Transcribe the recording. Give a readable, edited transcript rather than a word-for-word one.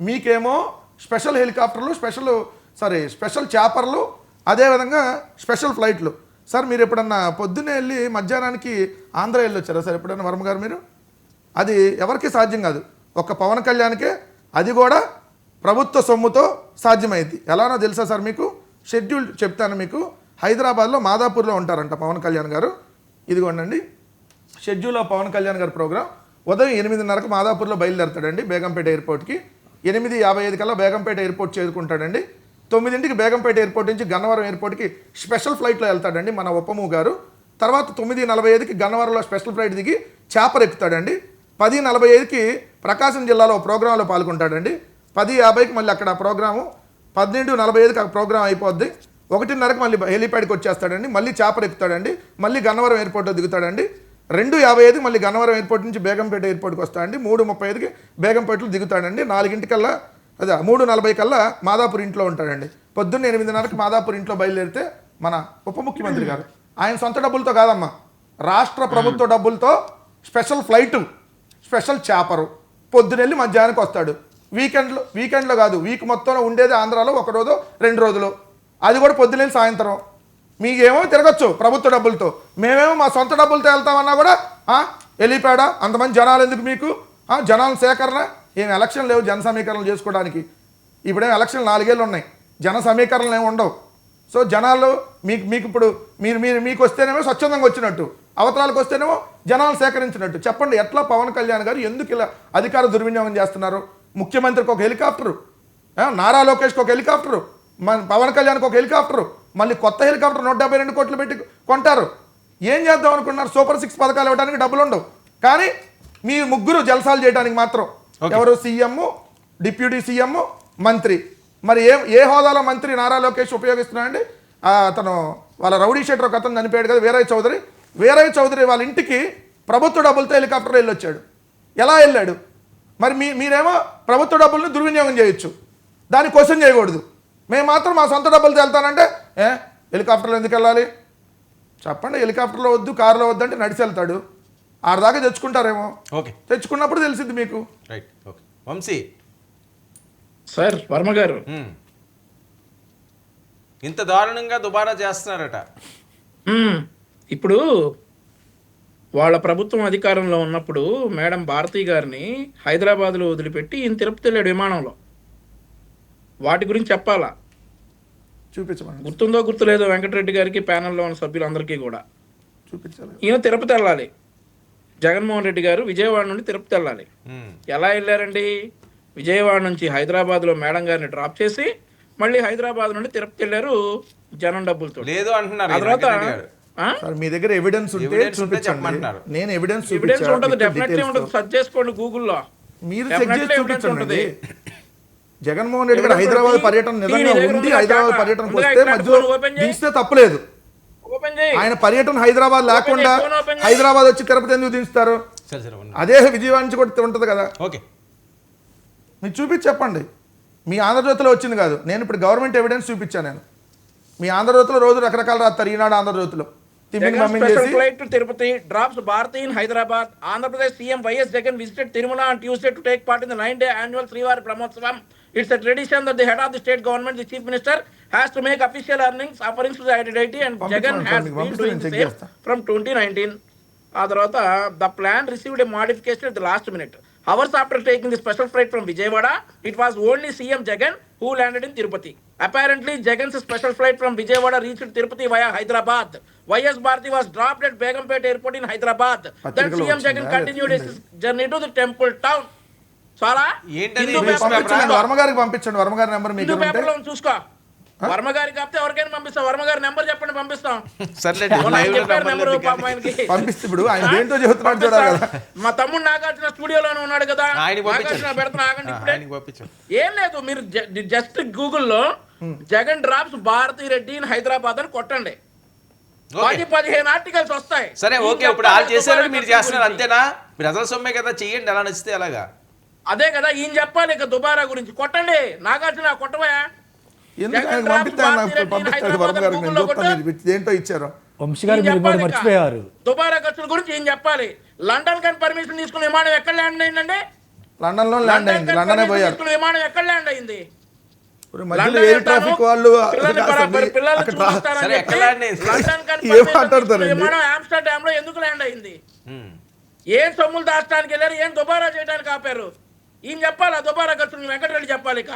మీకేమో స్పెషల్ హెలికాప్టర్లు, స్పెషల్ చాపర్లు, అదేవిధంగా స్పెషల్ ఫ్లైట్లు. సార్ మీరు ఎప్పుడన్నా పొద్దున్నే వెళ్ళి మధ్యాహ్నానికి ఆంధ్ర వెళ్ళి వచ్చారా సార్ ఎప్పుడన్నా వర్మ గారు మీరు? అది ఎవరికి సాధ్యం కాదు, ఒక్క పవన్ కళ్యాణ్కే, అది కూడా ప్రభుత్వ సొమ్ముతో సాధ్యమైంది. ఎలానో తెలుసా సార్ మీకు? షెడ్యూల్ చెప్తాను మీకు. హైదరాబాద్లో మాదాపూర్లో ఉంటారంట పవన్ కళ్యాణ్ గారు. ఇదిగోండి షెడ్యూల్ ఆఫ్ పవన్ కళ్యాణ్ గారి ప్రోగ్రాం. ఉదయం 8:30కు మాదాపూర్లో బయలుదేరతాడండి బేగంపేట ఎయిర్పోర్ట్కి. 8:55 కల్లా బేగంపేట ఎయిర్పోర్ట్ చేరుకుంటాడండి. 9ంటికి బేగంపేట ఎయిర్పోర్ట్ నుంచి గన్నవరం ఎయిర్పోర్ట్కి స్పెషల్ ఫ్లైట్లో వెళ్తాడండి మన ఉప్పము గారు. తర్వాత 9:45కి గన్నవరంలో స్పెషల్ ఫ్లైట్ దిగి చాపర్ ఎక్కుతాడండి. 10:45కి ప్రకాశం జిల్లాలో ప్రోగ్రాంలో పాల్గొంటాడండి. 10:50కి మళ్ళీ అక్కడ ప్రోగ్రాము, 12:45కి ఆ ప్రోగ్రాం అయిపోద్ది. 1:30కి మళ్ళీ హెలిప్యాడ్కి వచ్చేస్తాడండి. మళ్ళీ చాపర్ ఎక్కుతాడండి. మళ్ళీ గన్నవరం ఎయిర్పోర్ట్లో దిగుతాడండి. 2:55కి మళ్ళీ గన్నవరం ఎయిర్పోర్ట్ నుంచి బేగంపేట ఎయిర్పోర్ట్కి వస్తాడండి. 3:35కి బేగంపేటలో దిగుతాడండి. 4:00కల్లా 3:40 కల్లా మాదాపూర్ ఇంట్లో ఉంటాడండి. పొద్దున్న 8:30కి మాదాపూర్ ఇంట్లో బయలుదేరితే మన ఉప ముఖ్యమంత్రి గారు ఆయన సొంత డబ్బులతో కాదమ్మా, రాష్ట్ర ప్రభుత్వ డబ్బులతో స్పెషల్ ఫ్లైటు, స్పెషల్ చాపరు పొద్దునెళ్ళి మధ్యాహ్నానికి వస్తాడు. వీకెండ్లో కాదు, వీక్ మొత్తంలో ఉండేది ఆంధ్రాలో 1 రోజు 2 రోజులు, అది కూడా పొద్దునెళ్ళి సాయంత్రం. మీకేమో తిరగచ్చు ప్రభుత్వ డబ్బులతో, మేమేమో మా సొంత డబ్బులతో వెళ్తామన్నా కూడా వెళ్ళిపోయాడా అంతమంది జనాలు ఎందుకు మీకు? జనాల సేకరణ ఏం ఎలక్షన్ లేవు జన సమీకరణలు చేసుకోవడానికి. ఇప్పుడేం ఎలక్షన్ 4 ఏళ్ళు ఉన్నాయి, జన సమీకరణలు ఏమి ఉండవు. సో జనాలు మీకు ఇప్పుడు మీకు వస్తేనేమో స్వచ్ఛందంగా వచ్చినట్టు, అవతరాలకు వస్తేనేమో జనాలు సేకరించినట్టు. చెప్పండి ఎట్లా పవన్ కళ్యాణ్ గారు ఎందుకు ఇలా అధికార దుర్వినియోగం చేస్తున్నారు? ముఖ్యమంత్రికి ఒక హెలికాప్టరు, నారా లోకేష్కి ఒక హెలికాప్టరు, మన పవన్ కళ్యాణ్కి ఒక హెలికాప్టరు, మళ్ళీ కొత్త హెలికాప్టర్ 172 కోట్లు పెట్టి కొంటారు. ఏం చేద్దాం అనుకున్నారు? సూపర్ 6 పథకాలు ఇవ్వడానికి డబ్బులు ఉండవు, కానీ మీ ముగ్గురు జలసాలు చేయడానికి మాత్రం ఎవరు? సీఎం, డిప్యూటీ సీఎం, మంత్రి. మరి ఏ హోదాలో మంత్రి నారా లోకేష్ ఉపయోగిస్తున్నాడండి? అతను వాళ్ళ రౌడీ షీటర్ ఒక అతను చనిపోయాడు కదా, వీరయ్య చౌదరి వాళ్ళ ఇంటికి ప్రభుత్వ డబ్బులతో హెలికాప్టర్ వెళ్ళొచ్చాడు. ఎలా వెళ్ళాడు? మరి మీరేమో ప్రభుత్వ డబ్బుల్ని దుర్వినియోగం చేయొచ్చు, దాన్ని క్వశ్చన్ చేయకూడదు. మేము మాత్రం మా సొంత డబ్బులతో వెళ్తానంటే హెలికాప్టర్లో ఎందుకు వెళ్ళాలి చెప్పండి? హెలికాప్టర్లో వద్దు, కారులో వద్దు అంటే నడిచి వెళ్తాడు. ఆడదాకా తెచ్చుకుంటారేమో, తెచ్చుకున్నప్పుడు తెలిసింది మీకు. Right, okay. Vamshi sir, Varma garu ఇంత దారుణంగా దుబారా చేస్తున్నారట. ఇప్పుడు వాళ్ళ ప్రభుత్వం అధికారంలో ఉన్నప్పుడు మేడం భారతి గారిని హైదరాబాద్లో వదిలిపెట్టి ఈయన తిరుపతి వెళ్ళాడు విమానంలో. వాటి గురించి చెప్పాలా? చూపించమని గుర్తుందో గుర్తులేదో వెంకటరెడ్డి గారికి, ప్యానెల్లో ఉన్న సభ్యులందరికీ కూడా చూపించాలి. ఈయన తిరుపతి వెళ్ళాలి, జగన్మోహన్ రెడ్డి గారు విజయవాడ నుండి తిరుపతి వెళ్ళాలి. ఎలా వెళ్ళారండి? విజయవాడ నుంచి హైదరాబాద్లో మేడం గారిని డ్రాప్ చేసి మళ్ళీ హైదరాబాద్ నుండి తిరుపతి వెళ్ళారు జనం డబ్బులతో. లేదు అంటున్నారు. ఆ తర్వాత మీ దగ్గర ఎవిడెన్స్ ఉంటే చూపించండి. నేను ఎవిడెన్స్ ఉంటుంది, డెఫినెట్లీ ఉంటుంది. సెర్చ్ చేసుకోండి గూగుల్లో, మీరు చెక్ చేసి చూపించండి. జగన్మోహన్ రెడ్డి గారు హైదరాబాద్ పర్యటన నిజంగా ఉంది, హైదరాబాద్ పర్యటనకు వస్తే మధ్యలో దించితే తప్పలేదు. ఆయన పర్యటన హైదరాబాద్ లేకుండా హైదరాబాద్ వచ్చి తిరుపతి ఎందుకు దించుతారు? అదే విజయవాడ నుంచి కూడా ఉంటుంది కదా. ఓకే, మీరు చూపించి చెప్పండి. మీ ఆంధ్రజ్యోతిలో వచ్చింది కాదు, నేను ఇప్పుడు గవర్నమెంట్ ఎవిడెన్స్ చూపించాను. నేను మీ ఆంధ్రజ్యోతిలో రోజు రకరకాల రాస్తారు. ఈనాడు ఆంధ్రజ్యోతిలో Tirupati drops Bharati in Hyderabad. Andhra Pradesh CM YS Jagan visited Tirumala on Tuesday to take part in the 9-day annual Srivari Brahmotsavam. It's a tradition that the head of the state government, the chief minister, has to make official offerings to the deity, and Jagan has been doing the same from 2019. The plan received a modification at the last minute. Hours after taking the special flight from Vijayawada, it was only CM Jagan who landed in Tirupati. Apparently, Jagan's special flight from Vijayawada reached Tirupati via Hyderabad. YS Bharati was dropped at Begumpet Airport in Hyderabad. Then CM Jagan continued his journey to the temple town. Sala? వర్మగారికి పంపించండి. వర్మగారి number మీకు పేపర్లో చూసుకో. వర్మ గారికి కాకపోతే ఎవరికైనా పంపిస్తాం. వర్మ గారి number చెప్పండి, పంపిస్తాం. పంపిస్తే ఇప్పుడు ఆయన ఏంటో చెబుతున్నాడు చూడాలి కదా. మా తమ్ముడు నాగార్జున స్టూడియోలోనే ఉన్నాడు కదా, పెడుతున్నా ఆగండి. ఏం లేదు, మీరు జస్ట్ గూగుల్లో జగన్ డ్రాప్స్ భారతీ రెడ్డి ఇన్ హైదరాబాద్ అని కొట్టండి. 10-15 ఆర్టికల్స్ వస్తాయి. సరే, ఓకే. ఇప్పుడు వాళ్ళు చేశారని మీరు చేస్తున్నారు, అంతేనా? మీరు అసలు సొమ్మే కదా, చెయ్యండి. ఎలా నచ్చితే అలాగా. అదే కదా ఈయన చెప్పాలి. ఇక దుబారా గురించి కొట్టండి. నాగార్జున కొట్టవా? మర్చిపోయారు. దుబారా ఖర్చుల గురించి ఏం చెప్పాలి? లండన్ కని పర్మిషన్ తీసుకుని విమానం ఎక్కడ ల్యాండ్ అయిందండి? లండన్లో ల్యాండ్ అయింది, లండనే పోయారు. విమానం ఎక్కడ ల్యాండ్ అయింది? ఇప్పుడు మధ్యలో ఎయిర్ ట్రాఫిక్ వాళ్ళు సరే, ఎక్కడ ల్యాండ్ అయింది? ఏం మాట్లాడతారండి? విమానం ఆమ్స్టర్డామ్ లో ఎందుకు ల్యాండ్ అయింది? ఏం సొమ్ములు దాచడానికి వెళ్ళారు, ఏం దుబారా చేయడానికి ఆపారు? ఈయన చెప్పాలా దుబారా ఖర్చు? వెంకటరెడ్డి చెప్పాలి. ఇక